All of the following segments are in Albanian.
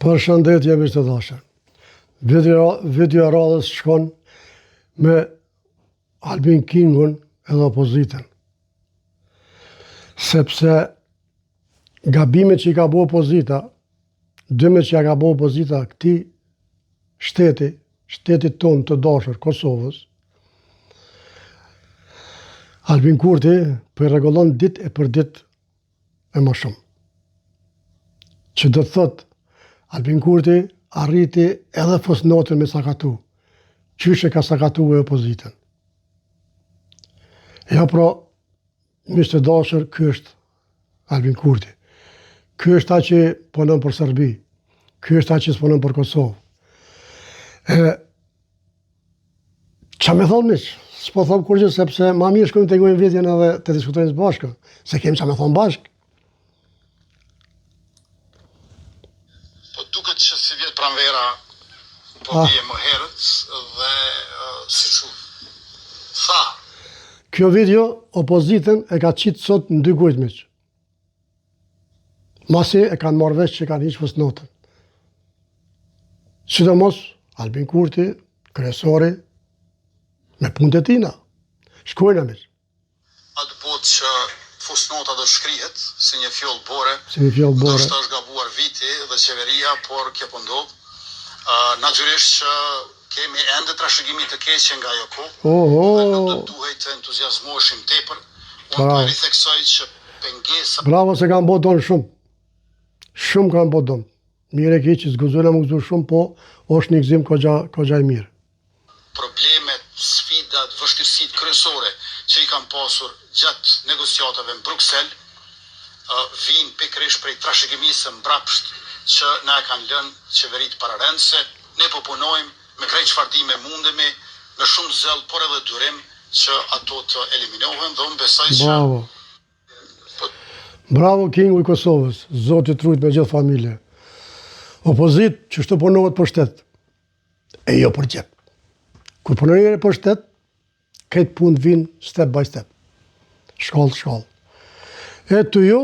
Përshëndetje miq të dashur. Video e radhës shkon me Albin Kingun edhe opozitën. Sepse gabimet që i ka bo opozita, dëmet që ja ka bo opozita këtij shtetit tonë të dashur, Kosovës, Albin Kurti po i rregullon ditë e për ditë e më shumë. Që do të thotë Albin Kurti arriti edhe fosnotën me sakatu. Qyshe ka sakatu e opozitën. Ja pra, miq të dashur, ky është Albin Kurti. Ky është ai që punon për Serbi. Ky është ai që punon për Kosovë. Qa me thonë miq? S'po thom kur gjë, sepse ma mirë shkojmë të ngojmë vetjen edhe të diskutojmë bashkë. Se kemi qa me thonë bashkë. Duket që si vjetë pranvera po bie më herët dhe si që tha. Kjo video opozitën e ka qitë sot në 2 gujt miq. Masi e kanë marrë vesh që kanë hiqë fosnotën. Sidomos Albin Kurti, kryesori, me punët e tina. Shkojnë miq. A të botë që fosnota do shkrihet si një fjollë bore. Ndoshta është gabuar viti dhe qeveria, por kjo po ndodh. Natyrisht që kemi ende trashëgimi të keqe nga ajo kohë. Dhe nuk do duhet të entuziazmoheshim tepër. Unë po ritheksoj që pengesa. Bravo se kanë bërë donë shumë. Shumë kanë bërë donë. Mire e keq që zguzojnë më gëzu shumë, po është një gëzim kogja i mirë. Problemet, sfidat, vështirësitë kryesore që i kanë pasur gjatë negociatave në Bruxelles vinë pikërisht prej trashëgimisë mbrapsht që na e kanë lënë qeveritë pararendëse. Ne po punojmë me krejt çfarë dime mundemi, me shumë zell, por edhe durim që ato të eliminohen dhe unë besoj që Bravo Kingu i Kosovës, Zoti trujt me gjithë familje. Opozit që shto punohet për shtet, e jo për gjep. Kur punojnë për shtet, këtë punë vinë step by step. Shkallë. E të jo,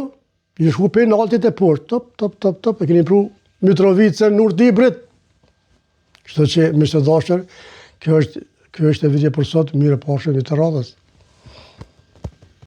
i shku penaltit e poshtë, top, e keni pru Mitrovicën në Urdibrit. Kështu që, miq të dashur, kjo është e video për sot, mirë pafshim të radhës.